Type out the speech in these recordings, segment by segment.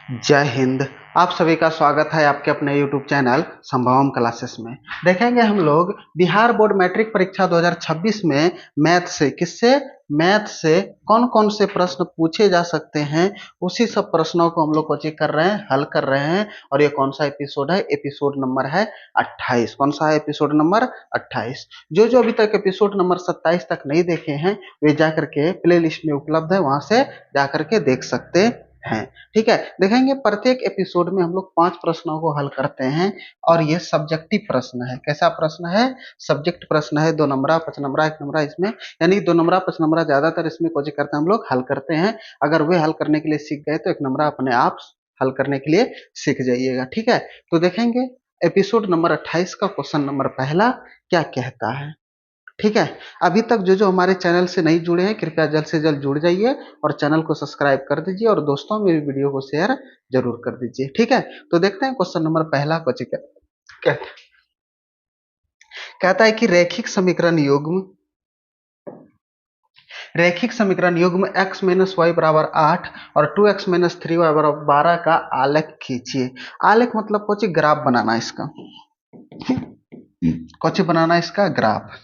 जय हिंद। आप सभी का स्वागत है आपके अपने YouTube चैनल संभवम क्लासेस में। देखेंगे हम लोग बिहार बोर्ड मैट्रिक परीक्षा 2026 में मैथ से कौन कौन से प्रश्न पूछे जा सकते हैं, उसी सब प्रश्नों को हम लोग कोचिंग कर रहे हैं, हल कर रहे हैं। और ये कौन सा एपिसोड है? एपिसोड नंबर है 28। कौन सा है? Episode number 28। जो जो अभी तक एपिसोड नंबर 27 तक नहीं देखे हैं वे जाकर के प्ले लिस्ट में उपलब्ध है, वहां से जाकर के देख सकते हैं। ठीक है, देखेंगे प्रत्येक एपिसोड में हम लोग 5 प्रश्नों को हल करते हैं। और ये सब्जेक्टिव प्रश्न है। कैसा प्रश्न है? सब्जेक्ट प्रश्न है। 2 नंबरा 5 नंबरा 1 नंबरा, इसमें यानी 2 नंबरा 5 नंबरा ज्यादातर इसमें कोचिंग करते हैं, हम लोग हल करते हैं। अगर वे हल करने के लिए सीख गए तो 1 नंबरा अपने आप हल करने के लिए सीख जाइएगा। ठीक है, तो देखेंगे एपिसोड नंबर 28 का क्वेश्चन नंबर पहला क्या कहता है। ठीक है, अभी तक जो जो हमारे चैनल से नहीं जुड़े हैं कृपया जल्द से जल्द जुड़ जाइए और चैनल को सब्सक्राइब कर दीजिए और दोस्तों में भी वीडियो को शेयर जरूर कर दीजिए। ठीक है, तो देखते हैं क्वेश्चन नंबर पहला कुछ कहता है कि रैखिक समीकरण युग्म x माइनस वाई बराबर 8 और 2x माइनस 3y बराबर 12 का आलेख खींचिए। आलेख मतलब कुछ ग्राफ बनाना इसका, कुछ बनाना इसका ग्राफ।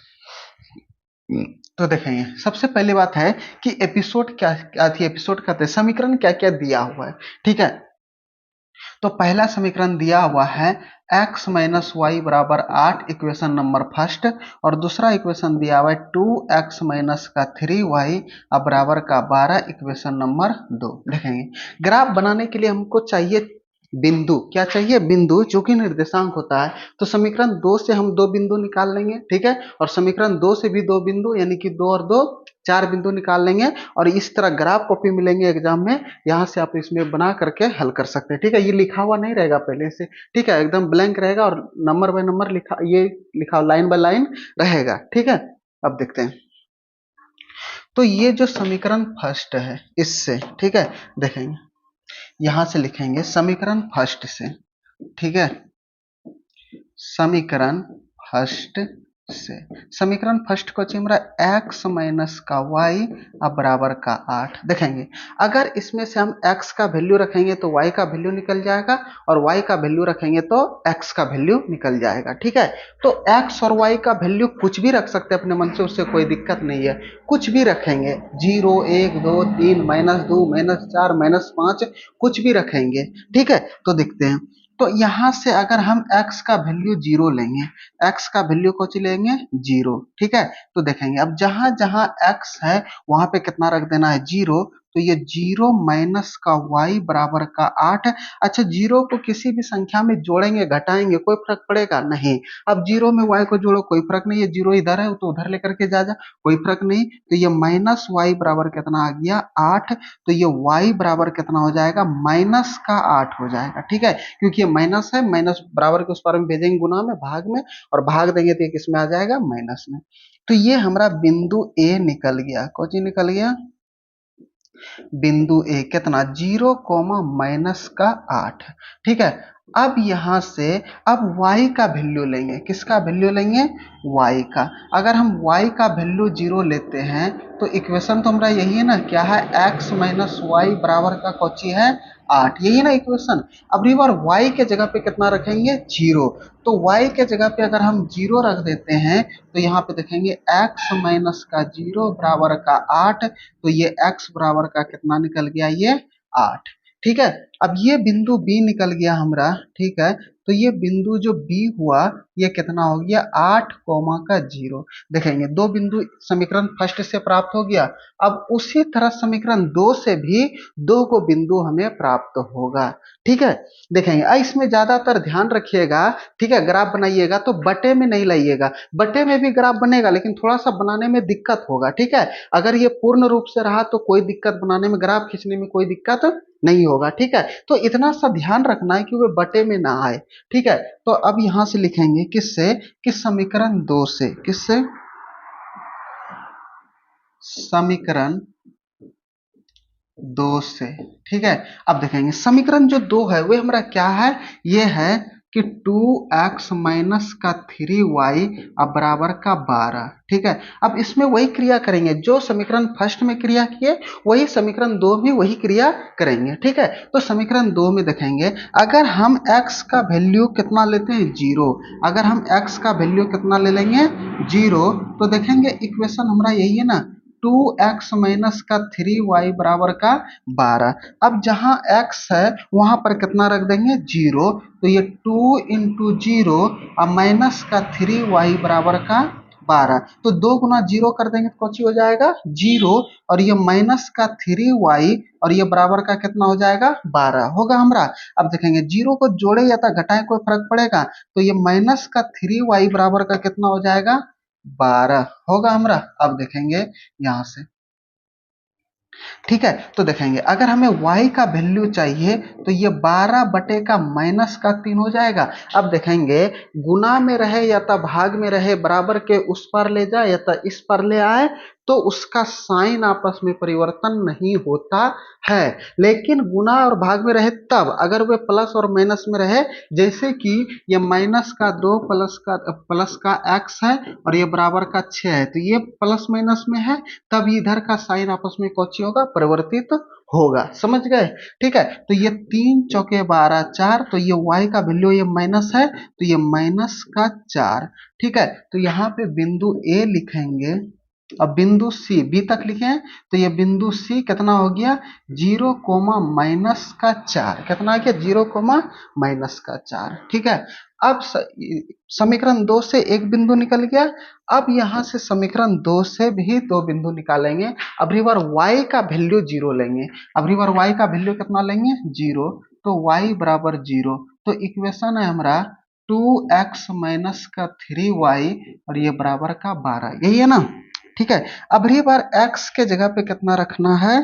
तो देखेंगे सबसे पहली बात है कि एपिसोड क्या क्या थी। एपिसोड कहते हैं समीकरण क्या क्या दिया हुआ है। ठीक है, तो पहला समीकरण दिया हुआ है x माइनस वाई बराबर 8, इक्वेशन नंबर फर्स्ट। और दूसरा इक्वेशन दिया हुआ है 2x माइनस का 3y बराबर का 12, इक्वेशन नंबर 2। देखेंगे ग्राफ बनाने के लिए हमको चाहिए बिंदु। क्या चाहिए? बिंदु, जो कि निर्देशांक होता है। तो समीकरण 2 से हम 2 बिंदु निकाल लेंगे। ठीक है, और समीकरण 2 से भी 2 बिंदु, यानी कि 2 और 2 4 बिंदु निकाल लेंगे। और इस तरह ग्राफ कॉपी मिलेंगे एग्जाम में, यहाँ से आप इसमें बना करके हल कर सकते हैं। ठीक है, ये लिखा हुआ नहीं रहेगा पहले से। ठीक है, एकदम ब्लैंक रहेगा और नंबर बाय नंबर लिखा, ये लिखा लाइन बाय लाइन रहेगा। ठीक है, अब देखते हैं। तो ये जो समीकरण फर्स्ट है इससे, ठीक है, देखेंगे यहां से लिखेंगे समीकरण फर्स्ट से। ठीक है, समीकरण फर्स्ट से, समीकरण फर्स्ट को चाहिए हमारा x माइनस का y बराबर का 8। देखेंगे अगर इसमें से हम x का वैल्यू रखेंगे तो y का वैल्यू निकल जाएगा, और y का वैल्यू रखेंगे तो x का वैल्यू निकल जाएगा। ठीक है, तो x और y का वैल्यू कुछ भी रख सकते हैं अपने मन से, उससे कोई दिक्कत नहीं है। कुछ भी रखेंगे, 0 1 2 3 -2 -4 -5, कुछ भी रखेंगे। ठीक है, तो देखते हैं। तो यहां से अगर हम x का वैल्यू 0 लेंगे, x का वैल्यू कुछ लेंगे 0। ठीक है, तो देखेंगे अब जहां जहां x है वहां पे कितना रख देना है? 0। तो ये 0 माइनस का y बराबर का 8। अच्छा, 0 को किसी भी संख्या में जोड़ेंगे घटाएंगे कोई फर्क पड़ेगा नहीं। अब 0 में y को जोड़ो, कोई फर्क नहीं है। 0 इधर है तो उधर लेकर के जा जा, कोई फर्क नहीं। तो ये माइनस वाई बराबर कितना आ गया? 8। तो ये y बराबर कितना हो जाएगा? माइनस का 8 हो जाएगा। ठीक है, क्योंकि ये माइनस है, माइनस बराबर के उस पार में भेजेंगे गुना में, भाग में, और भाग देंगे तो ये किस में आ जाएगा? माइनस में। तो ये हमारा बिंदु ए निकल गया। कौन सी निकल गया? बिंदु ए कितना? 0 कोमा माइनस का 8। ठीक है, अब यहां से अब y का वैल्यू लेंगे। किसका वैल्यू लेंगे? y का। अगर हम y का वैल्यू 0 लेते हैं तो इक्वेशन तो हमारा यही है ना, क्या है? x माइनस वाई बराबर का कौची है? 8। यही ना इक्वेशन। अब बार y के जगह पे कितना रखेंगे? 0। तो y के जगह पे अगर हम 0 रख देते हैं तो यहाँ पे देखेंगे x माइनस का 0 बराबर का 8। तो ये x बराबर का कितना निकल गया? ये 8। ठीक है, अब ये बिंदु B निकल गया हमारा। ठीक है, तो ये बिंदु जो B हुआ ये कितना हो गया? 8 कोमा का 0। देखेंगे 2 बिंदु समीकरण फर्स्ट से प्राप्त हो गया। अब उसी तरह समीकरण 2 से भी 2 को बिंदु हमें प्राप्त होगा। ठीक है, देखेंगे इसमें ज्यादातर ध्यान रखिएगा। ठीक है, ग्राफ बनाइएगा तो बटे में नहीं लाइएगा। बटे में भी ग्राफ बनेगा लेकिन थोड़ा सा बनाने में दिक्कत होगा। ठीक है, अगर ये पूर्ण रूप से रहा तो कोई दिक्कत, बनाने में ग्राफ खींचने में कोई दिक्कत नहीं होगा। ठीक है, तो इतना सा ध्यान रखना है कि वो बटे में ना आए। ठीक है, तो अब यहां से लिखेंगे किससे? किस समीकरण 2 से। किससे? समीकरण 2 से। ठीक है, अब देखेंगे समीकरण जो 2 है वो हमारा क्या है? ये है कि 2x माइनस का 3y अब बराबर का 12। ठीक है, अब इसमें वही क्रिया करेंगे जो समीकरण फर्स्ट में क्रिया किए, वही समीकरण दो में वही क्रिया करेंगे। ठीक है, तो समीकरण दो में देखेंगे, अगर हम x का वैल्यू कितना लेते हैं, जीरो। अगर हम x का वैल्यू कितना ले लेंगे, जीरो, तो देखेंगे इक्वेशन हमारा यही है ना, 2x माइनस का 3y बराबर का 12। अब जहां x है वहां पर कितना रख देंगे, जीरो। तो ये 2 इंटू जीरो और माइनस का 3y बराबर का 12। तो 2 गुना जीरो कर देंगे तो कौन सी हो जाएगा, जीरो। और ये माइनस का 3y और ये बराबर का कितना हो जाएगा, 12 होगा हमारा। अब देखेंगे जीरो को जोड़े या तो घटाए कोई फर्क पड़ेगा, तो ये माइनस का 3y बराबर का कितना हो जाएगा, 12 होगा हमारा। अब देखेंगे यहां से, ठीक है, तो देखेंगे अगर हमें y का वैल्यू चाहिए तो ये 12 बटे का माइनस का 3 हो जाएगा। अब देखेंगे गुना में रहे या तो भाग में रहे, बराबर के उस पर ले जाए या तो इस पर ले आए, तो उसका साइन आपस में परिवर्तन नहीं होता है। लेकिन गुना और भाग में रहे तब, अगर वे प्लस और माइनस में रहे, जैसे कि ये माइनस का 2 प्लस का x है और ये बराबर का 6 है, तो ये प्लस माइनस में है, तब इधर का साइन आपस में कौची होगा, परिवर्तित होगा। समझ गए, ठीक है। तो ये 3 चौके 12 4, तो ये y का वैल्यू ये माइनस है, तो ये माइनस का 4। ठीक है, तो यहाँ पे बिंदु ए लिखेंगे। अब बिंदु सी, बी तक लिखे हैं, तो ये बिंदु सी कितना हो गया, 0 माइनस का 4। कितना आ गया, 0 माइनस का 4। ठीक है, अब समीकरण दो से एक बिंदु निकल गया। अब यहां से समीकरण दो से भी दो बिंदु निकालेंगे। अब रिवर y का वैल्यू जीरो लेंगे। अब रिवर y का वैल्यू कितना लेंगे, जीरो। तो y बराबर जीरो, तो इक्वेशन है हमारा 2x माइनस का 3y और ये बराबर का 12, यही है ना। ठीक है, अब रही बार x के जगह पे कितना रखना है,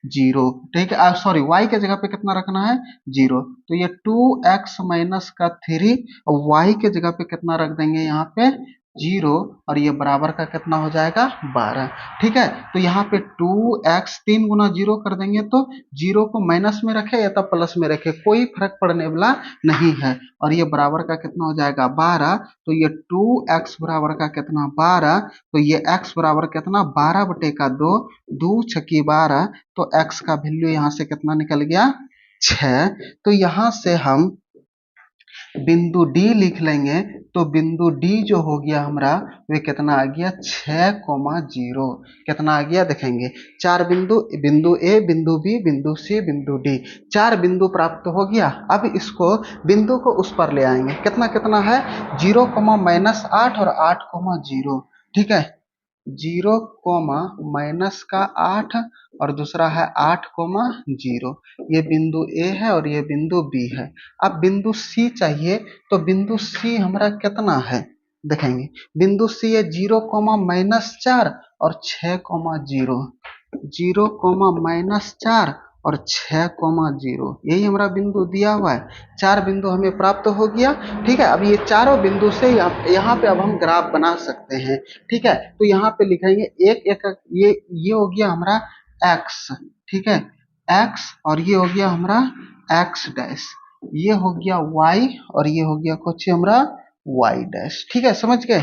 जीरो। ठीक है, सॉरी, y के जगह पे कितना रखना है, जीरो। तो ये 2x माइनस का 3 और y के जगह पे कितना रख देंगे यहाँ पे, जीरो, और ये बराबर का कितना हो जाएगा, 12। ठीक है, तो यहाँ पे 2x 3 गुना जीरो कर देंगे, तो जीरो को माइनस में रखे या तो प्लस में रखे, कोई फर्क पड़ने वाला नहीं है। और ये बराबर का कितना हो जाएगा, 12। तो ये 2x बराबर का कितना, 12। तो ये x बराबर कितना, 12 बटे का 2, 2 छक्की 12। तो x का वैल्यू यहाँ से कितना निकल गया, 6। तो यहाँ से हम बिंदु डी लिख लेंगे। तो बिंदु डी जो हो गया हमारा, वे कितना आ गया, 6,0। कितना आ गया, देखेंगे चार बिंदु, बिंदु ए, बिंदु बी, बिंदु सी, बिंदु डी, चार बिंदु प्राप्त हो गया। अब इसको बिंदु को उस पर ले आएंगे, कितना कितना है, 0, -8 और 8,0। ठीक है, 0, -8 और दूसरा है 8,0। ये बिंदु ए है और ये बिंदु बी है। अब बिंदु सी चाहिए, तो बिंदु सी हमारा कितना है, देखेंगे बिंदु सी है 0, -4 और 6,0। 0, -4 और 6,0, यही हमारा बिंदु दिया हुआ है। चार बिंदु हमें प्राप्त हो गया। ठीक है, अब ये चारों बिंदु से यहाँ पे अब हम ग्राफ बना सकते हैं। ठीक है, तो यहाँ पे लिखेंगे एक एक, ये हो गया हमारा x। ठीक है, x, और ये हो गया हमारा x डैश, ये हो गया y, और ये हो गया कुछ हमारा y डैश। ठीक है, समझ गए।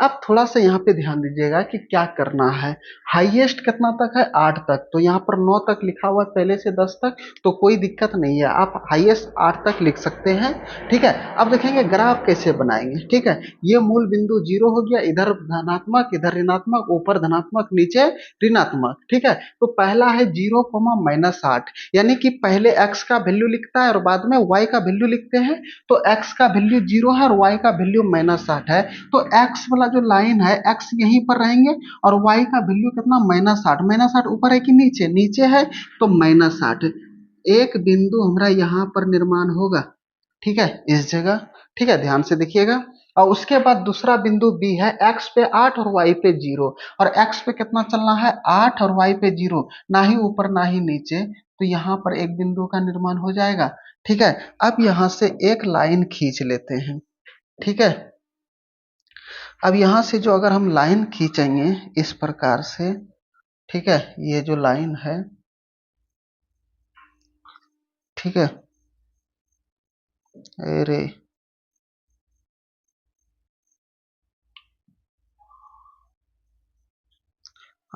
अब थोड़ा सा यहाँ पे ध्यान दीजिएगा कि क्या करना है। हाईएस्ट कितना तक है, 8 तक, तो यहाँ पर 9 तक लिखा हुआ है पहले से 10 तक, तो कोई दिक्कत नहीं है, आप हाईएस्ट 8 तक लिख सकते हैं। ठीक है, अब देखेंगे ग्राफ कैसे बनाएंगे। ठीक है, ये मूल बिंदु जीरो हो गया, इधर धनात्मक इधर ऋणात्मक, ऊपर धनात्मक नीचे ऋणात्मक। ठीक है, तो पहला है 0, -8, यानी कि पहले x का वैल्यू लिखता है और बाद में y का वैल्यू लिखते हैं। तो x का वैल्यू 0 है और y का वैल्यू -8 है, तो x वाला जो लाइन है, x यहीं पर रहेंगे और y का वैल्यू कितना, -8। -8 ऊपर है कि नीचे, नीचे है, तो -8। एक बिंदु हमारा यहाँ पर निर्माण होगा। ठीक है, इस जगह। ठीक है, ध्यान से देखिएगा। और उसके बाद दूसरा बिंदु बी है, x पे 8 और y पे 0, और x पे कितना चलना है, 8 और y पे 0, ना ही ऊपर ना ही नीचे, तो यहाँ पर एक बिंदु का निर्माण हो जाएगा। ठीक है, अब यहाँ से एक लाइन खींच लेते हैं। ठीक है, अब यहाँ से जो अगर हम लाइन खींचेंगे इस प्रकार से, ठीक है, ये जो लाइन है, ठीक है, अरे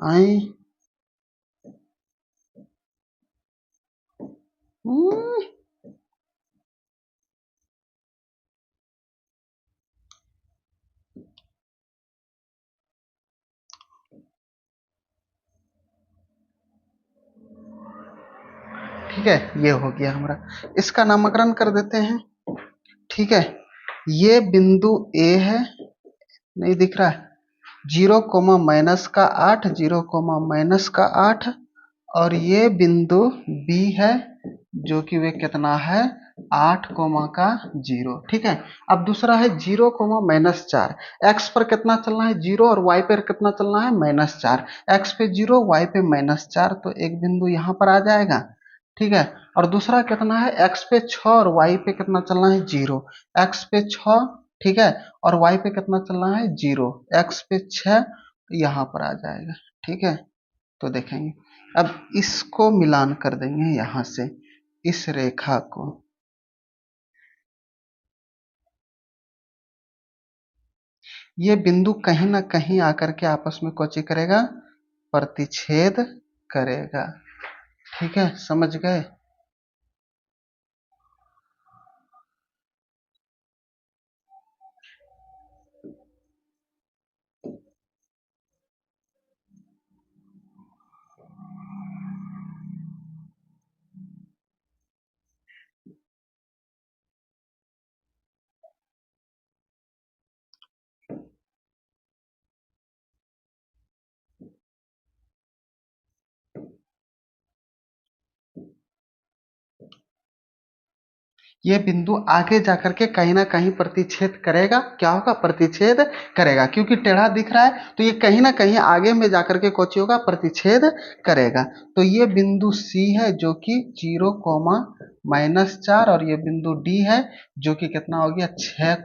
आई हम्म, ठीक है, ये हो गया हमारा। इसका नामकरण कर देते हैं। ठीक है, ये बिंदु ए है, नहीं दिख रहा है, 0, -8, 0, -8, और ये बिंदु बी है जो कि वे कितना है, 8, 0। ठीक है, अब दूसरा है 0, -4। एक्स पर कितना चलना है, 0, और वाई पर कितना चलना है, -4। एक्स पे 0, वाई पे -4, तो एक बिंदु यहाँ पर आ जाएगा। ठीक है, और दूसरा कितना है, एक्स पे 6 और वाई पे कितना चलना है, 0। एक्स पे 6, ठीक है, और वाई पे कितना चलना है, 0। एक्स पे 6 यहाँ पर आ जाएगा। ठीक है, तो देखेंगे, अब इसको मिलान कर देंगे यहां से, इस रेखा को। ये बिंदु कहीं ना कहीं आकर के आपस में कोची करेगा, प्रतिच्छेद करेगा। ठीक है, समझ गए। ये बिंदु आगे जाकर के कहीं ना कहीं प्रतिच्छेद करेगा। क्या होगा, प्रतिच्छेद करेगा, क्योंकि टेढ़ा दिख रहा है, तो ये कहीं ना कहीं आगे में जाकर के कोची होगा, प्रतिच्छेद करेगा। तो ये बिंदु सी है जो कि 0, -4, और ये बिंदु डी है जो कि कितना हो गया, 6,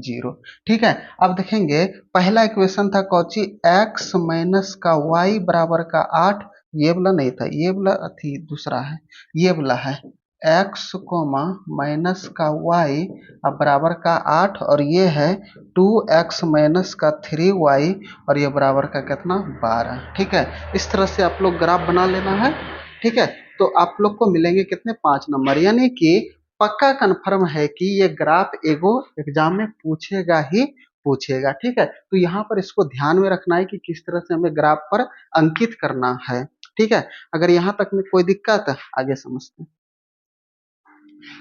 0। ठीक है, अब देखेंगे, पहला इक्वेशन था कौची, एक्स माइनस का वाई बराबर का 8। ये वाला नहीं था, ये वाला थी, दूसरा है, ये वाला है, एक्स कोमा माइनस का वाई अब बराबर का 8, और ये है 2x माइनस का 3y, और ये बराबर का कितना, 12। ठीक है, इस तरह से आप लोग ग्राफ बना लेना है। ठीक है, तो आप लोग को मिलेंगे कितने, 5 नंबर, यानी कि पक्का कंफर्म है कि ये ग्राफ एगो एग्जाम में पूछेगा ही पूछेगा। ठीक है, तो यहाँ पर इसको ध्यान में रखना है कि किस तरह से हमें ग्राफ पर अंकित करना है। ठीक है, अगर यहाँ तक में कोई दिक्कत है, आगे समझते हैं।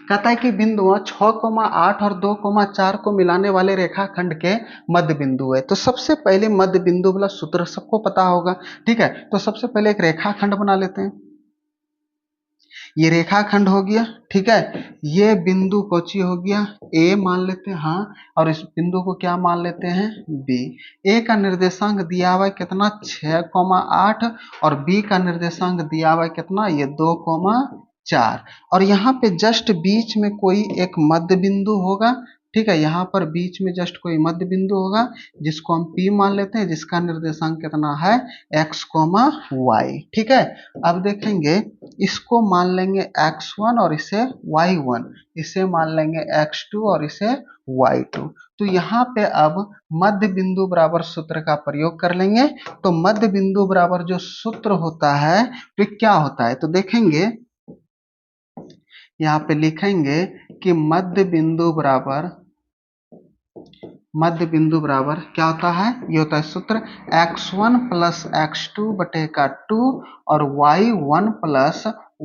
कहता है कि बिंदुओं 6, 8 और 2, 4 को मिलाने वाले रेखाखंड के मध्य बिंदु है। तो सबसे पहले मध्य बिंदु वाला सूत्र सबको पता होगा। ठीक है, तो सबसे पहले एक रेखाखंड बना लेते हैं। ये रेखाखंड हो गया। ठीक है, ये बिंदु कोची हो गया, ए मान लेते हैं, हाँ, और इस बिंदु को क्या मान लेते हैं, बी। ए का निर्देशांक दिया हुआ है कितना, 6, 8, और बी का निर्देशांक दिया हुआ है कितना, ये 2, 4, और यहाँ पे जस्ट बीच में कोई एक मध्य बिंदु होगा। ठीक है, यहाँ पर बीच में जस्ट कोई मध्य बिंदु होगा जिसको हम पी मान लेते हैं, जिसका निर्देशांक कितना है, x, y। ठीक है, अब देखेंगे, इसको मान लेंगे x1 और इसे y1, इसे मान लेंगे x2 और इसे y2। तो यहाँ पे अब मध्य बिंदु बराबर सूत्र का प्रयोग कर लेंगे। तो मध्य बिंदु बराबर जो सूत्र होता है तो क्या होता है, तो देखेंगे, यहाँ पे लिखेंगे कि मध्य बिंदु बराबर क्या होता है, ये होता है सूत्र, x1 प्लस x2 बटे का 2 और y1 प्लस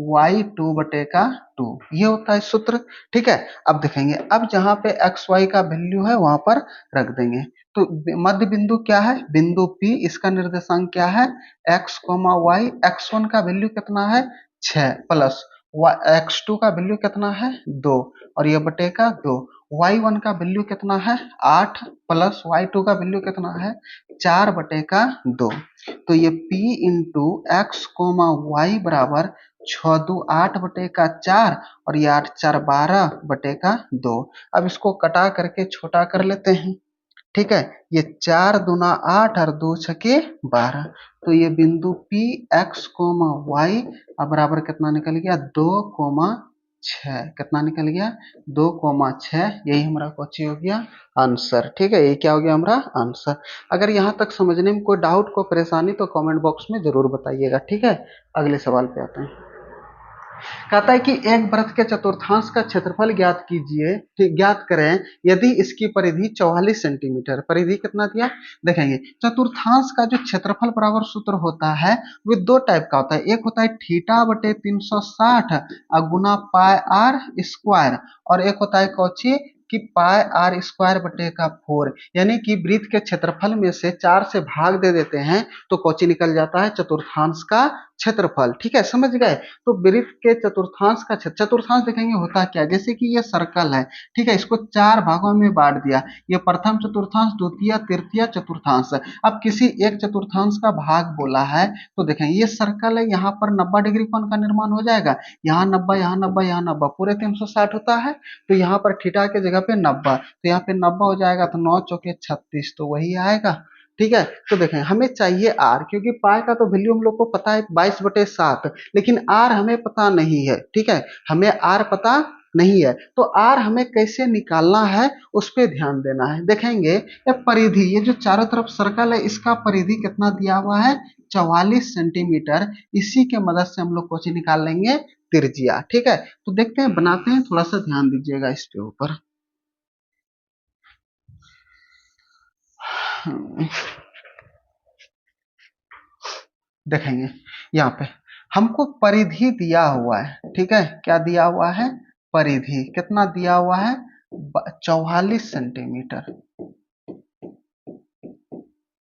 y2 बटे का 2, ये होता है सूत्र। ठीक है, अब देखेंगे, अब जहां पे एक्स वाई का वैल्यू है वहां पर रख देंगे। तो मध्य बिंदु क्या है, बिंदु P, इसका निर्देशांक क्या है, x, y। x1 का वैल्यू कितना है, 6, प्लस x2 का वैल्यू कितना है, 2, और ये बटे का 2। y1 का वैल्यू कितना है, 8, प्लस y2 का वैल्यू कितना है, 4 बटे का 2। तो ये p into X comma Y बराबर 6, 2, 8 बटे का 4, और ये 8, 4, 12 बटे का 2। अब इसको कटा करके छोटा कर लेते हैं। ठीक है, ये 4 दूना 8 और 2 छके 12। तो ये बिंदु P, एक्स कोमा वाई अब बराबर कितना निकल गया, 2, 6 कितना निकल गया 2,6 यही हमारा क्वेश्चन हो गया आंसर। ठीक है, ये क्या हो गया हमारा आंसर। अगर यहाँ तक समझने में कोई डाउट को परेशानी तो कमेंट बॉक्स में जरूर बताइएगा। ठीक है, अगले सवाल पे आते हैं। कहता है कि एक वृत्त के चतुर्थांश का क्षेत्रफल ज्ञात कीजिए, ठीक, ज्ञात करें यदि इसकी परिधि 44 सेंटीमीटर। परिधि कितना दिया देखेंगे। चतुर्थांश का जो क्षेत्रफल बराबर सूत्र होता है वो दो टाइप का होता है। एक होता है थीटा बटे 360 गुना पाई आर स्क्वायर, और एक होता है कौची कि पाई आर स्क्वायर बटे का 4। यानी कि वृत्त के क्षेत्रफल में से 4 से भाग दे देते हैं तो कौची निकल जाता है चतुर्थांश का क्षेत्रफल। ठीक है, समझ गए। तो वृत्त के चतुर्थांश का चतुर्थांश देखेंगे होता क्या, जैसे कि ये सर्कल है। ठीक है, इसको 4 भागों में बांट दिया। ये प्रथम चतुर्थांश, द्वितीय, तृतीय चतुर्थांश। अब किसी एक चतुर्थांश का भाग बोला है तो देखें ये सर्कल है, यहाँ पर 90 डिग्री कोण का निर्माण हो जाएगा। यहाँ 90, यहाँ 90, यहाँ 90, पूरे 360 होता है। तो यहाँ पर थीटा के जगह पे 90, तो यहाँ पे 90 हो जाएगा, तो 9 चौके 36, तो वही आएगा। ठीक है, तो देखें हमें चाहिए आर, क्योंकि पाई का तो वैल्यू हम लोग को पता है 22/7, लेकिन आर हमें पता नहीं है। ठीक है, हमें आर पता नहीं है, तो आर हमें कैसे निकालना है उस पर ध्यान देना है। देखेंगे ये परिधि, ये जो चारों तरफ सर्कल है इसका परिधि कितना दिया हुआ है 44 सेंटीमीटर। इसी के मदद से हम लोग क्वेश्चन निकाल लेंगे त्रिज्या। ठीक है, तो देखते हैं, बनाते हैं, थोड़ा सा ध्यान दीजिएगा इसके ऊपर। देखेंगे यहाँ पे हमको परिधि दिया हुआ है। ठीक है, क्या दिया हुआ है परिधि, कितना दिया हुआ है 44 सेंटीमीटर।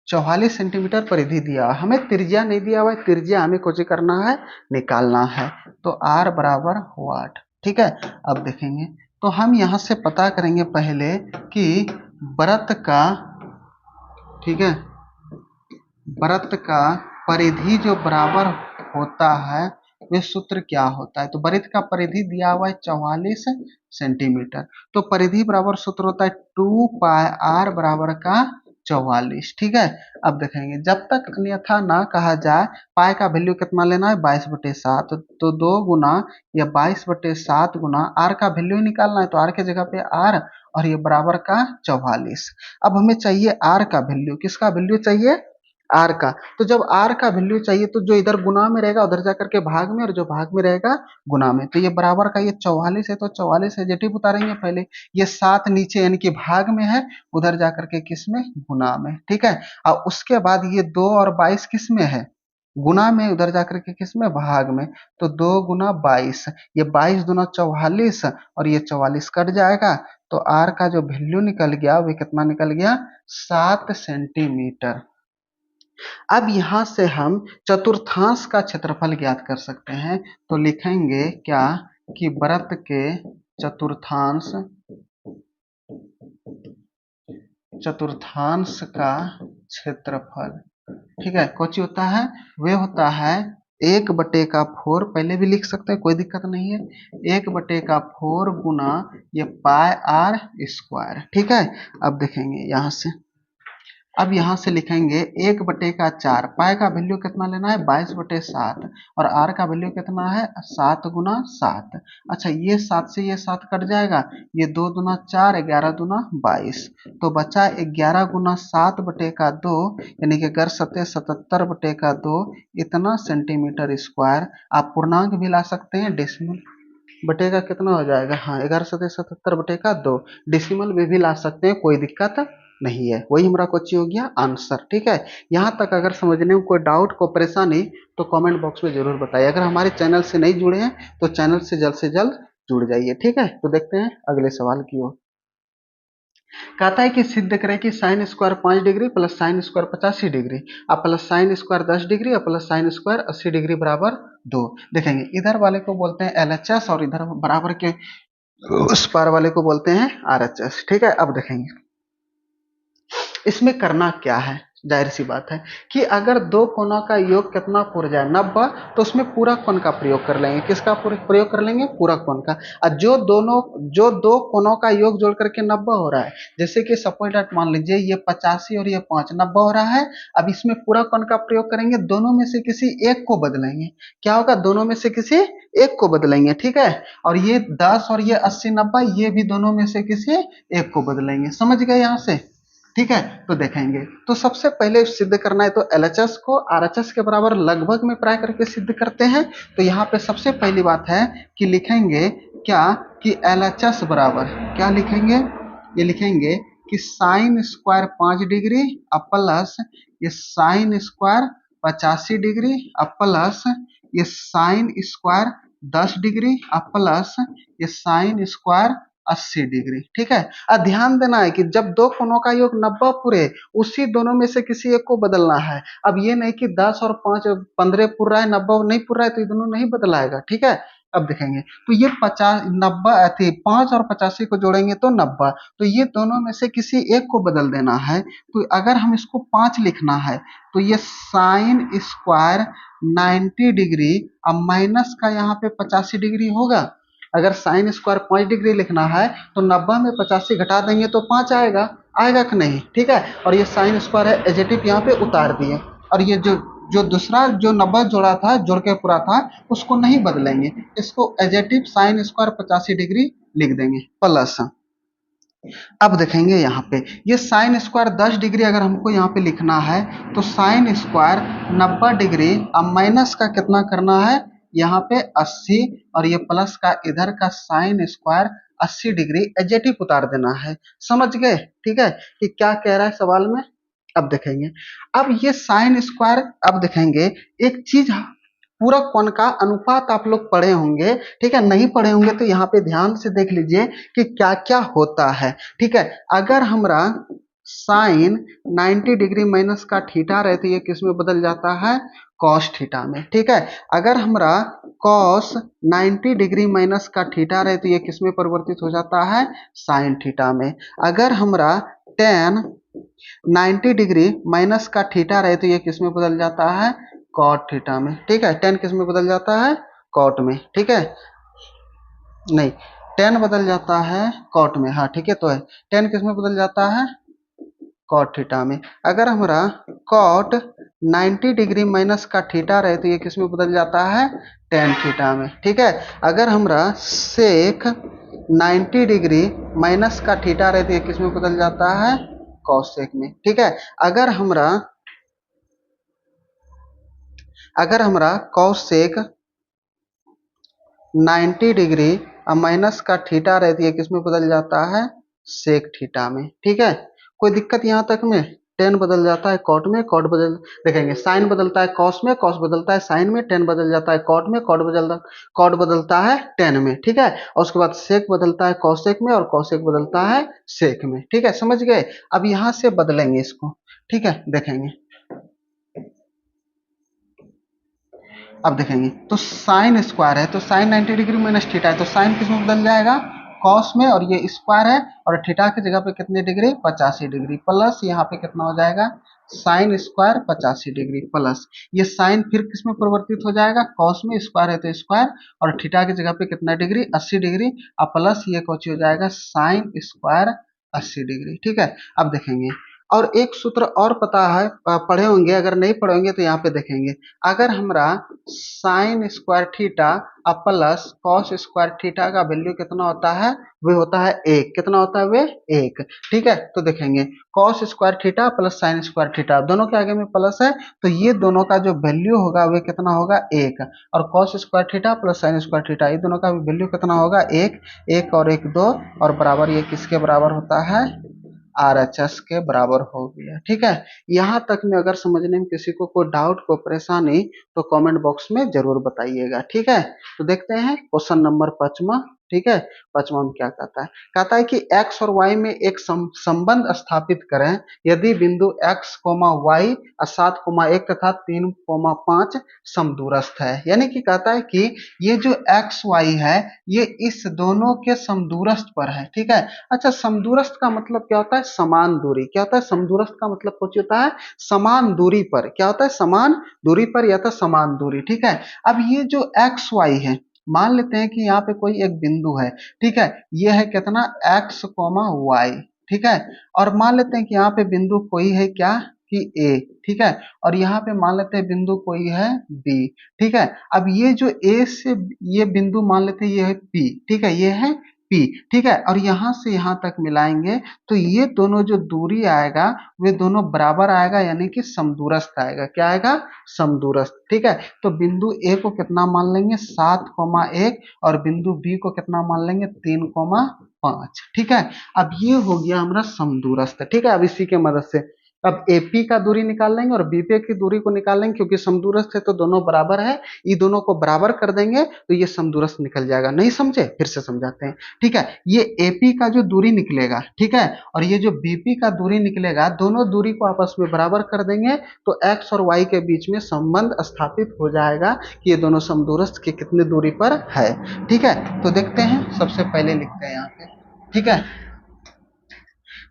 44 सेंटीमीटर परिधि दिया हुआ, हमें त्रिज्या नहीं दिया हुआ है। त्रिज्या हमें कुछ करना है, निकालना है। तो आर बराबर वाट। ठीक है, अब देखेंगे तो हम यहाँ से पता करेंगे पहले कि वृत्त का, ठीक है, वृत्त का परिधि जो बराबर होता है वे सूत्र क्या होता है। तो वृत्त का परिधि दिया हुआ है 44 सेंटीमीटर, तो परिधि बराबर सूत्र होता है 2 पाई आर बराबर का 44। ठीक है, अब देखेंगे जब तक अन्यथा ना कहा जाए, पाई का वैल्यू कितना लेना है 22/7, तो 2 गुना या 22/7 गुना आर का वैल्यू निकालना है, तो आर के जगह पे आर और ये बराबर का 44। अब हमें चाहिए आर का वैल्यू, किसका वैल्यू चाहिए आर का। तो जब आर का वैल्यू चाहिए तो जो इधर गुना में रहेगा उधर जाकर के भाग में, और जो भाग में रहेगा गुना में। तो ये बराबर का ये 44 है, तो 44 नेगेटिव उतारेंगे पहले। ये 7 नीचे यानी कि भाग में है, उधर जाकर के किस में गुना में। ठीक है, और उसके बाद ये 2 और 22 किस में है गुना में, उधर जाकर के किस में भाग में। तो 2 गुना 22, ये 22 दूना 44 और ये 44 कट जाएगा। तो आर का जो वैल्यू निकल गया वो कितना निकल गया 7 सेंटीमीटर। अब यहां से हम चतुर्थांश का क्षेत्रफल ज्ञात कर सकते हैं। तो लिखेंगे क्या कि वृत्त के चतुर्थांश, चतुर्थांश का क्षेत्रफल, ठीक है, कौची होता है वे होता है 1/4, पहले भी लिख सकते हैं कोई दिक्कत नहीं है, 1/4 गुना ये पाई आर स्क्वायर। ठीक है, अब देखेंगे यहां से, अब यहां से लिखेंगे 1/4, पाई का वैल्यू कितना लेना है 22/7, और आर का वैल्यू कितना है 7 गुना 7। अच्छा, ये 7 से ये 7 कट जाएगा, ये 2 दूना 4, 11 दूना 22, तो बचा 11 गुना 7/2, यानी कि 77/2 इतना सेंटीमीटर स्क्वायर। आप पूर्णांक भी ला सकते हैं, डेसिमल बटे का कितना हो जाएगा, हाँ 1177/2, डेसिमल में भी ला सकते हैं, कोई दिक्कत नहीं है। वही हमारा क्वेश्चन हो गया आंसर। ठीक है, यहाँ तक अगर समझने में कोई डाउट को परेशानी तो कमेंट बॉक्स में जरूर बताइए। अगर हमारे चैनल से नहीं जुड़े हैं तो चैनल से जल्द जुड़ जाइए। ठीक है, तो देखते हैं अगले सवाल की ओर। कहता है कि सिद्ध करें कि sine square 5 degree plus sine square 85 degree और प्लस साइन स्क्वायर 10 डिग्री और प्लस साइन स्क्वायर 80 डिग्री बराबर 2। देखेंगे इधर वाले को बोलते हैं LHS और इधर बराबर के उस पार वाले को बोलते हैं RHS। ठीक है, अब देखेंगे इसमें करना क्या है। जाहिर सी बात है कि अगर दो कोनों का योग कितना पूरा जाए 90, तो उसमें पूरक कोण का प्रयोग कर लेंगे। किसका प्रयोग कर लेंगे? पूरक कोण का। और जो दो कोनों का योग जोड़ करके 90 हो रहा है, जैसे कि सपोज दैट मान लीजिए ये 85 और ये 5 90 हो रहा है। अब इसमें पूरक कोण का प्रयोग करेंगे, दोनों में से किसी एक को बदलेंगे। क्या होगा? दोनों में से किसी एक को बदलेंगे, ठीक है। और ये 10 और ये 80 90, ये भी दोनों में से किसी एक को बदलेंगे। समझ गए यहाँ से? ठीक है, तो देखेंगे। तो सबसे पहले सिद्ध करना है, तो एलएचएस को आरएचएस के बराबर लगभग में प्राय करके सिद्ध करते हैं। तो यहाँ पे सबसे पहली बात है कि लिखेंगे क्या कि एलएचएस बराबर क्या लिखेंगे? ये लिखेंगे कि साइन स्क्वायर 5 डिग्री अब प्लस ये साइन स्क्वायर 85 डिग्री अब प्लस ये साइन स्क्वायर 10 डिग्री अब प्लस ये साइन स्क्वायर 80 डिग्री। ठीक है। अब ध्यान देना है कि जब दो कोणों का योग 90 पूरे, उसी दोनों में से किसी एक को बदलना है। अब ये नहीं कि 10 और 5 15 पूर रहा है 90 नहीं पूर रहा है, तो ये दोनों नहीं बदलाएगा। ठीक है। अब देखेंगे तो ये 50 90 थी, 5 और 85 को जोड़ेंगे तो 90, तो ये दोनों में से किसी एक को बदल देना है। तो अगर हम इसको 5 लिखना है तो ये साइन स्क्वायर 90 डिग्री अब माइनस का यहाँ पे 85 डिग्री होगा। अगर साइन स्क्वायर 5 डिग्री लिखना है तो 90 में 85 घटा देंगे तो 5 आएगा। आएगा कि नहीं? ठीक है। और ये साइन स्क्वायर है, एजेटिव यहाँ पे उतार दिए। और ये जो दूसरा जो 90 जोड़ा था, जोड़ के पूरा था, उसको नहीं बदलेंगे, इसको एजेटिव साइन स्क्वायर 85 डिग्री लिख देंगे प्लस। अब देखेंगे यहाँ पे ये साइन स्क्वायर 10 डिग्री अगर हमको यहाँ पे लिखना है तो साइन स्क्वायर 90 डिग्री अब माइनस का कितना करना है यहाँ पे 80, और ये प्लस का इधर का साइन स्क्वायर 80 डिग्री एजेटिव उतार देना है। समझ गए? ठीक है कि क्या कह रहा है सवाल में। अब देखेंगे, अब ये साइन स्क्वायर, अब देखेंगे एक चीज, पूरक कोण का अनुपात आप लोग पढ़े होंगे। ठीक है, नहीं पढ़े होंगे तो यहाँ पे ध्यान से देख लीजिए कि क्या क्या होता है। ठीक है, अगर हमरा साइन 90 डिग्री माइनस का थीटा रहे तो ये किस में बदल जाता है? कॉस थीटा में। ठीक है, अगर हमरा कॉस 90 डिग्री माइनस का थीटा रहे तो ये किस में परिवर्तित हो जाता है? साइन थीटा में। अगर हमरा टेन 90 डिग्री माइनस का थीटा रहे तो ये किस में बदल जाता है? कॉट थीटा में। ठीक है, टेन किस में बदल जाता है? कॉट में। ठीक है, नहीं, टेन बदल जाता है कॉट में। हाँ ठीक है, तो है टेन किस में बदल जाता है? कॉट थीटा में। अगर हमारा कॉट 90 डिग्री माइनस का थीटा रहे तो ये किस में बदल जाता है? टेन थीटा में। ठीक है, अगर हमारा सेक 90 डिग्री माइनस का थीटा रहे तो ये किस में बदल जाता है? कॉसेक में। ठीक है, अगर हमरा कॉसेक 90 डिग्री और माइनस का थीटा रहे तो ये किस में बदल जाता है? सेक थीटा में। ठीक है, कोई दिक्कत यहाँ तक में? टेन बदल जाता है कॉट में, कॉट बदल, देखेंगे साइन बदलता है कॉस में, कॉस बदलता है साइन में, टेन बदल जाता है कॉट में, कॉट बदलता है टेन में। ठीक है, और उसके बाद सेक बदलता है कॉसेक में, और कॉसेक बदलता है सेक में। ठीक है, समझ गए? अब यहाँ से बदलेंगे इसको। ठीक है, देखेंगे, अब देखेंगे तो साइन स्क्वायर है तो साइन 90 डिग्री माइनस थीटा है तो साइन किस में बदल जाएगा? कॉस में, और ये स्क्वायर है और थीटा की जगह पे कितने डिग्री? 85 डिग्री, प्लस यहाँ पे कितना हो जाएगा? साइन स्क्वायर 85 डिग्री प्लस ये साइन फिर किस में परिवर्तित हो जाएगा? कॉस में, स्क्वायर है तो स्क्वायर, और थीटा की जगह पे कितना डिग्री? 80 डिग्री, और प्लस ये कौन हो जाएगा? Sine square 80 degree. ठीक है, अब देखेंगे, और एक सूत्र और पता है, पढ़े होंगे, अगर नहीं पढ़े होंगे तो यहाँ पे देखेंगे। अगर हमरा साइन स्क्वायर थीटा और प्लस कॉस स्क्वायर थीटा का वैल्यू कितना होता है? वे होता है 1। कितना होता है? वे 1। ठीक है, तो देखेंगे cos square theta plus sine square theta, दोनों के आगे में प्लस है तो ये दोनों का जो वैल्यू होगा वे कितना होगा? 1। और cos square theta plus sine square theta, ये दोनों का वैल्यू कितना होगा? 1। 1 और 1 2, और बराबर ये किसके बराबर होता है? आरएचएस के बराबर हो गया। ठीक है, यहाँ तक में अगर समझने में किसी को कोई डाउट, को परेशानी, तो कमेंट बॉक्स में जरूर बताइएगा। ठीक है, तो देखते हैं क्वेश्चन नंबर 5। ठीक है। पांचवा में क्या कहता है कि x और y में एक संबंध स्थापित करें यदि बिंदु x, y 7, 1 तथा 3, 5 समदूरस्थ है। यानी कि कहता है कि ये जो x y है ये इस दोनों के समदूरस्थ पर है, ठीक है। अच्छा, समदूरस्थ का मतलब क्या होता है? समान दूरी। क्या होता है समदूरस्थ का मतलब? कुछ होता है समान दूरी पर। क्या होता है? समान दूरी पर या तो समान दूरी, ठीक है। अब ये जो एक्स वाई है, मान लेते हैं कि यहाँ पे कोई एक बिंदु है, ठीक है। ये है कितना? एक्स कोमा वाई, ठीक है। और मान लेते हैं कि यहाँ पे बिंदु कोई है क्या? कि ए, ठीक है। और यहाँ पे मान लेते हैं बिंदु कोई है बी, ठीक है। अब ये जो ए से ये बिंदु मान लेते हैं ये है पी, ठीक है, ये है पी, ठीक है। और यहाँ से यहाँ तक मिलाएंगे तो ये दोनों जो दूरी आएगा वे दोनों बराबर आएगा, यानी कि समदूरस्थ आएगा। क्या आएगा? समदूरस्थ, ठीक है। तो बिंदु ए को कितना मान लेंगे? 7, 1 और बिंदु बी को कितना मान लेंगे? 3, 5, ठीक है। अब ये हो गया हमारा समदूरस्थ, ठीक है। अब इसी के मदद से अब एपी का दूरी निकाल लेंगे और बीपी की दूरी को निकाल लेंगे, क्योंकि समदूरस्थ है तो दोनों बराबर है। ये दोनों को बराबर कर देंगे तो ये समदूरस्थ निकल जाएगा। नहीं समझे? फिर से समझाते हैं, ठीक है। ये एपी का जो दूरी निकलेगा, ठीक है, और ये जो बीपी का दूरी निकलेगा, दोनों दूरी को आपस में बराबर कर देंगे तो एक्स और वाई के बीच में संबंध स्थापित हो जाएगा कि ये दोनों समदूरस्थ के कितने दूरी पर है, ठीक है। तो देखते हैं, सबसे पहले लिखते हैं यहाँ पे, ठीक है।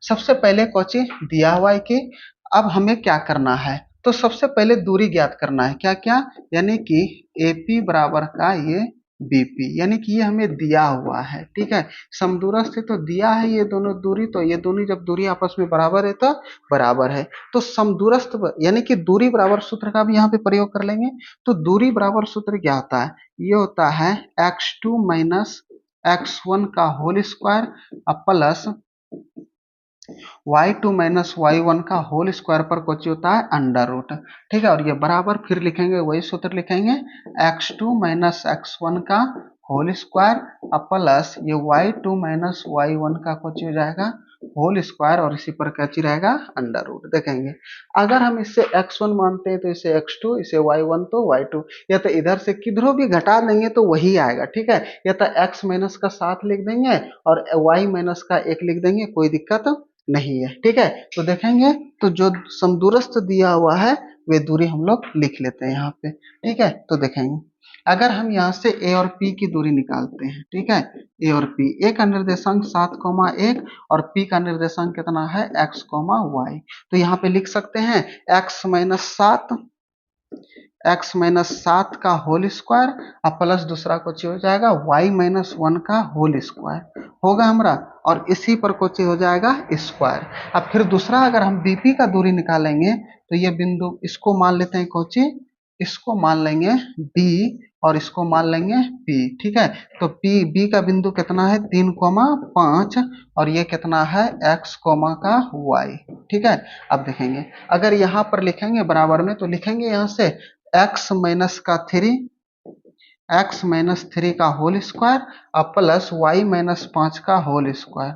सबसे पहले कोची दिया हुआ है कि अब हमें क्या करना है, तो सबसे पहले दूरी ज्ञात करना है। क्या क्या? यानी कि एपी बराबर का ये बीपी, यानी कि ये हमें दिया हुआ है, ठीक है। समदूरस्थ से तो दिया है ये दोनों दूरी, तो ये दोनों जब दूरी आपस में बराबर है तो बराबर है। तो समदूरस्थ यानी कि दूरी बराबर सूत्र का भी यहाँ पे प्रयोग कर लेंगे। तो दूरी बराबर सूत्र क्या होता है? ये होता है x2 माइनस x1 का whole square plus y2 minus y1 का होल स्क्वायर पर कुछ होता है अंडर रूट, ठीक है। और ये बराबर फिर लिखेंगे, वही सूत्र लिखेंगे, x2 माइनस x1 का होल स्क्वायर प्लस ये y2 माइनस y1 का कुछ हो जाएगा होल स्क्वायर, और इसी पर क्या रहेगा? Under root. देखेंगे अगर हम इससे x1 मानते हैं तो इसे x2, इसे y1 तो y2, या तो इधर से किधरों भी घटा देंगे तो वही आएगा, ठीक है। या तो x माइनस का 7 लिख देंगे और y माइनस का 1 लिख देंगे, कोई दिक्कत नहीं है, ठीक है। तो देखेंगे तो जो समदूरस्थ दिया हुआ है वे दूरी हम लोग लिख लेते हैं यहाँ पे, ठीक है। तो देखेंगे अगर हम यहाँ से ए और पी की दूरी निकालते हैं, ठीक है, ए और पी, ए का निर्देशांक 7, 1 और पी का निर्देशांक कितना है? x, y। तो यहाँ पे लिख सकते हैं x-7 का होल स्क्वायर और प्लस दूसरा कुछ हो जाएगा y-1 का होल स्क्वायर होगा हमारा, और इसी पर कुछ हो जाएगा स्क्वायर। अब फिर दूसरा अगर हम बीपी का दूरी निकालेंगे तो ये बिंदु इसको मान लेते हैं कोची, इसको मान लेंगे बी और इसको मान लेंगे पी, ठीक है। तो पी बी का बिंदु कितना है? 3, 5 और ये कितना है? x कोमा का y, ठीक है। अब देखेंगे अगर यहाँ पर लिखेंगे बराबर में तो लिखेंगे यहाँ से x-3 का होल स्क्वायर और प्लस y-5 का होल स्क्वायर,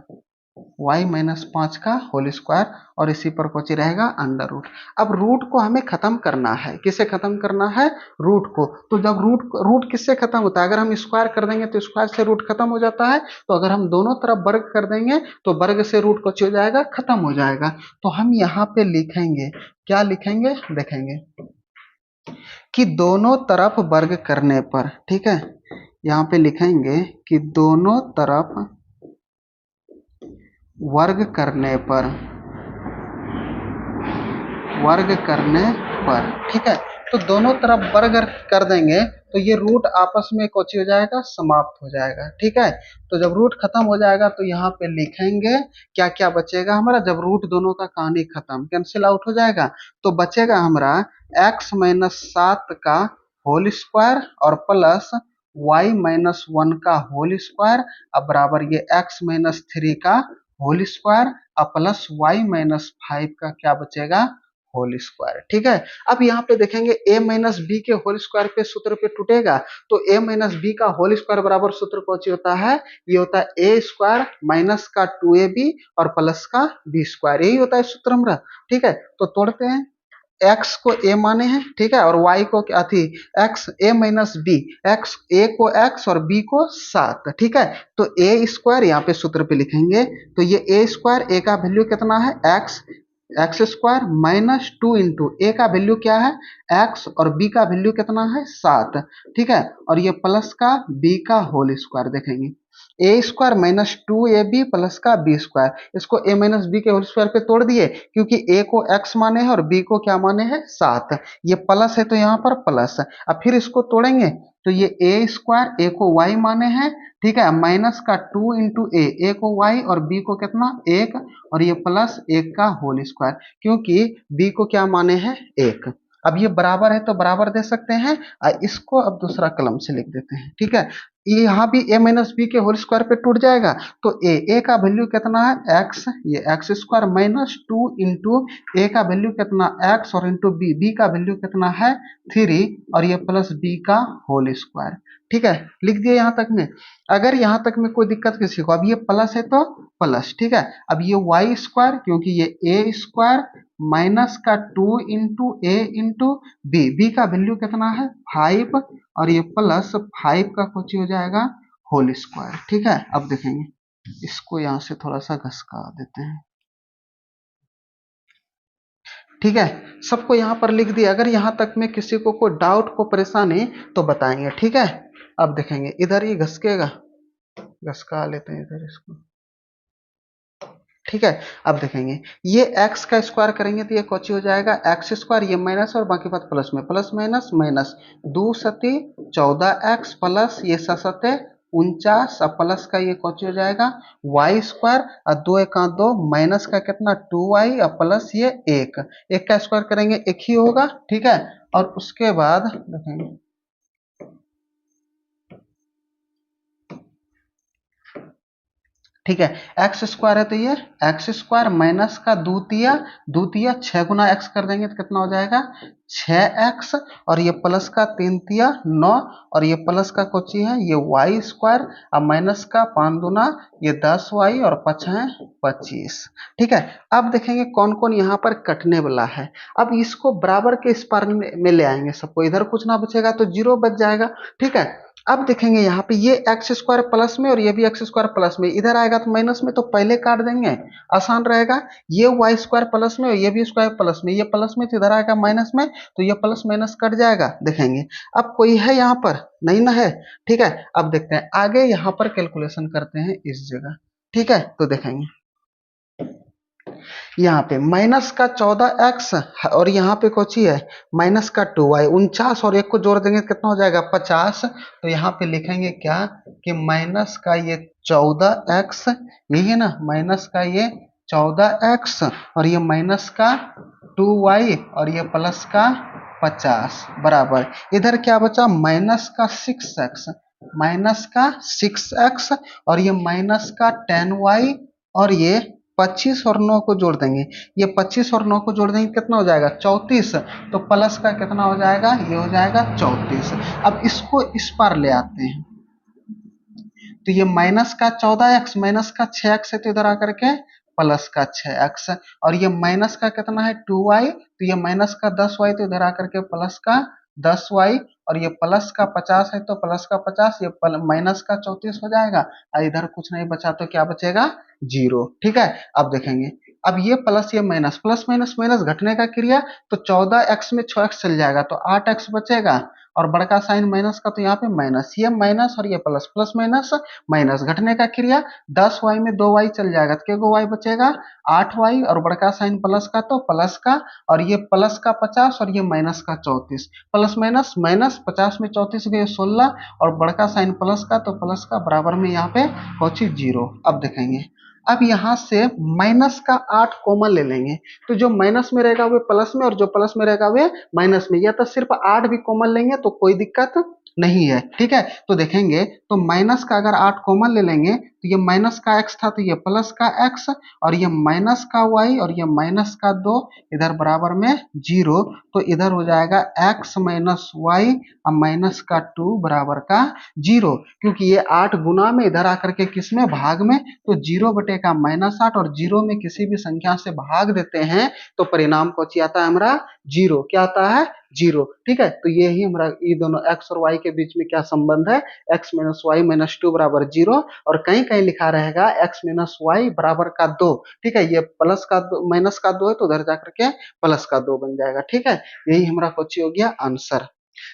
y-5 का होल स्क्वायर, और इसी पर कुछ रहेगा अंडर रूट। अब रूट को हमें खत्म करना है। किसे खत्म करना है? रूट को। तो जब रूट किससे खत्म होता है? अगर हम स्क्वायर कर देंगे तो स्क्वायर से रूट खत्म हो जाता है, तो अगर हम दोनों तरफ वर्ग कर देंगे तो वर्ग से रूट कुछ हो जाएगा, खत्म हो जाएगा। तो हम यहाँ पे लिखेंगे, क्या लिखेंगे? देखेंगे कि दोनों तरफ वर्ग करने पर, ठीक है, यहाँ पे लिखेंगे कि दोनों तरफ वर्ग करने पर, ठीक है। तो दोनों तरफ वर्ग कर देंगे तो ये रूट आपस में कुछ हो जाएगा, समाप्त हो जाएगा, ठीक है। तो जब रूट खत्म हो जाएगा तो यहाँ पे लिखेंगे क्या क्या बचेगा हमारा, जब रूट दोनों का कहानी खत्म कैंसिल आउट हो जाएगा तो बचेगा हमारा x-7 का होल स्क्वायर और प्लस y-1 का होल स्क्वायर अब बराबर ये x-3 का होल स्क्वायर और प्लस y-5 का क्या बचेगा? होल स्क्वायर, ठीक है। अब यहाँ पे देखेंगे a माइनस बी के होल स्क्वायर पे सूत्र पे टूटेगा, तो a माइनस बी का होल स्क्वायर बराबर सूत्र कौन सी होता है? ये होता है a स्क्वायर माइनस का 2ab और प्लस का b स्क्वायर, यही होता है सूत्र हमारा, ठीक है। तो तोड़ते हैं, एक्स को ए माने हैं, ठीक है, और वाई को क्या थी, एक्स ए माइनस बी, एक्स ए को एक्स और बी को 7, ठीक है। तो ए स्क्वायर यहाँ पे सूत्र पे लिखेंगे, तो ये ए स्क्वायर, ए का वैल्यू कितना है X, X square minus 2 into A का वैल्यू क्या है एक्स और बी का वैल्यू कितना है 7, ठीक है, और ये प्लस का बी का होल स्क्वायर देखेंगे, ए स्क्वायर माइनस 2ab प्लस का बी स्क्वायर, इसको ए माइनस बी के होल स्क्वायर पे तोड़ दिए, क्योंकि ए को x माने हैं और b को क्या माने हैं 7, ये प्लस है तो यहाँ पर प्लस, अब फिर इसको तोड़ेंगे तो ये ए स्क्वायर, ए को y माने हैं, ठीक है, माइनस का 2 इंटू ए को y और b को कितना 1, और ये प्लस 1 का होल स्क्वायर, क्योंकि b को क्या माने हैं 1। अब ये बराबर है तो बराबर दे सकते हैं, इसको अब दूसरा कलम से लिख देते हैं, ठीक है, ये यहाँ भी a माइनस बी के होल स्क्वायर पे टूट जाएगा, तो ए का वैल्यू कितना है x, ये x square minus 2 into A का वैल्यू कितना x और इंटू बी का वैल्यू कितना है 3, और ये प्लस बी का होल स्क्वायर, ठीक है, लिख दिए यहाँ तक में। अगर यहाँ तक में कोई दिक्कत किसी को, अब ये प्लस है तो प्लस, ठीक है, अब ये वाई स्क्वायर, क्योंकि ये ए स्क्वायर माइनस का 2 इंटू ए इंटू बी का वैल्यू कितना है 5, और ये प्लस 5 का कुछ हो जाएगा होल स्क्वायर, ठीक है। अब देखेंगे, इसको यहाँ से थोड़ा सा घसका देते हैं, ठीक है, सबको यहाँ पर लिख दिया। अगर यहाँ तक में किसी को कोई डाउट को परेशानी तो बताएंगे, ठीक है। अब देखेंगे, इधर ही घसकेगा, घसका लेते हैं इधर इसको, ठीक है। अब देखेंगे, ये x का स्क्वायर करेंगे तो ये कौची हो जाएगा एक्स स्क्वायर, ये माइनस और बाकी बात प्लस में, प्लस माइनस माइनस, 2 सती 14x प्लस ये सते 49, अब प्लस का ये कौची हो जाएगा वाई स्क्वायर, और 2 1 2 माइनस का कितना 2y और प्लस ये 1, एक का स्क्वायर करेंगे एक ही होगा, ठीक है। और उसके बाद देखेंगे, ठीक है, एक्स स्क्वायर है तो ये एक्स स्क्वायर माइनस का द्वितीय, द्वितीय 6 गुना एक्स कर देंगे तो कितना हो जाएगा 6x, और ये प्लस का 3 तिया 9, और ये प्लस का कोची है ये वाई स्क्वायर, और माइनस का 5 दूना ये 10y और 5 है 25, ठीक है। अब देखेंगे कौन कौन यहाँ पर कटने वाला है, अब इसको बराबर के इस पार में ले आएंगे, सबको इधर कुछ ना बचेगा तो 0 बच जाएगा, ठीक है। अब देखेंगे यहाँ पे ये एक्स स्क्वायर प्लस में और ये भी एक्स स्क्वायर प्लस में, इधर आएगा तो माइनस में, तो पहले काट देंगे, आसान रहेगा। ये वाई स्क्वायर प्लस में और ये भी स्क्वायर प्लस में, ये प्लस में तो इधर आएगा माइनस में, तो ये प्लस माइनस कट जाएगा, देखेंगे। अब कोई है यहाँ पर नहीं ना है, ठीक है। अब देखते हैं आगे, यहाँ पर कैलकुलेशन करते हैं इस जगह, ठीक है। तो देखेंगे यहाँ पे माइनस का 14x और यहाँ पे कोची है माइनस का 2y, 49 और एक को जोड़ देंगे कितना हो जाएगा 50, तो यहाँ पे लिखेंगे क्या कि माइनस का ये 14x, यही है ना, माइनस का ये 14x और ये माइनस का 2y और ये प्लस का 50 बराबर, इधर क्या बचा माइनस का 6x, माइनस का 6x और ये माइनस का 10y, और ये 25 और 9 को जोड़ देंगे, ये 25 और 9 को जोड़ देंगे कितना हो जाएगा 34, तो प्लस का कितना हो जाएगा ये हो जाएगा 34। अब इसको इस पार ले आते हैं, तो ये माइनस का 14x माइनस का 6x है तो इधर आकर के प्लस का 6x, और ये माइनस का कितना है 2y, तो ये माइनस का 10y तो इधर आकर के प्लस का 10y, और ये प्लस का 50 है तो प्लस का 50, ये माइनस का 34 हो जाएगा, और इधर कुछ नहीं बचा तो क्या बचेगा 0, ठीक है। अब देखेंगे, अब ये प्लस ये माइनस, प्लस माइनस माइनस घटने का क्रिया, तो 14x में 6x चल जाएगा तो 8x बचेगा, और बड़का साइन माइनस का तो यहाँ पे माइनस, ये माइनस और ये प्लस, प्लस माइनस माइनस घटने का क्रिया, 10y में 2y चल जाएगा तो क्या y बचेगा 8y, और बड़का साइन प्लस का तो प्लस का, और ये प्लस का 50 और ये माइनस का 34, प्लस माइनस माइनस 50 में 34 गए 16, और बड़का साइन प्लस का तो प्लस का, बराबर में यहाँ पे पहुंची 0। अब देखेंगे, अब यहाँ से माइनस का 8 कॉमन ले लेंगे, तो जो माइनस में रहेगा वे प्लस में और जो प्लस में रहेगा वे माइनस में, या तो सिर्फ 8 भी कॉमन लेंगे तो कोई दिक्कत नहीं है। ठीक है, तो देखेंगे तो माइनस का अगर 8 कॉमन ले लेंगे तो ये माइनस का x था तो ये प्लस का x, और ये माइनस का y और ये माइनस का 2 इधर बराबर में 0, तो इधर हो जाएगा x माइनस वाई और माइनस का 2 बराबर का 0, क्योंकि ये 8 गुना में इधर आकर के किस में भाग में, तो 0 बटे का -8, और 0 में किसी भी संख्या से भाग देते हैं तो परिणाम कौन आता है हमारा 0, क्या आता है 0। ठीक है, तो ये ही हमारा ये दोनों x और y के बीच में क्या संबंध है, x माइनस वाई माइनस 2 बराबर 0, और कहीं कहीं लिखा रहेगा x माइनस वाई बराबर का 2। ठीक है, ये प्लस का माइनस का 2 है तो उधर जाकर के प्लस का 2 बन जाएगा। ठीक है, यही हमारा क्वेश्चन हो गया आंसर।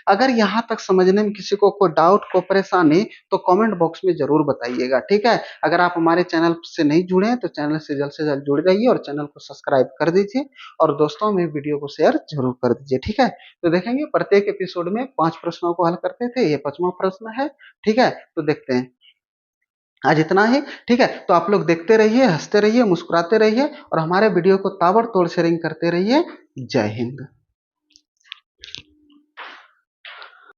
अगर यहाँ तक समझने में किसी को कोई डाउट को परेशानी तो कमेंट बॉक्स में जरूर बताइएगा। ठीक है, अगर आप हमारे चैनल से नहीं जुड़े हैं तो चैनल से जल्द जुड़ जाइए और चैनल को सब्सक्राइब कर दीजिए और दोस्तों में वीडियो को शेयर जरूर कर दीजिए। ठीक है, तो देखेंगे प्रत्येक एपिसोड में 5 प्रश्नों को हल करते थे, ये 5वां प्रश्न है। ठीक है, तो देखते हैं आज इतना ही। ठीक है, तो आप लोग देखते रहिए, हंसते रहिए, मुस्कुराते रहिए और हमारे वीडियो को ताबड़तोड़ शेयरिंग करते रहिए। जय हिंद।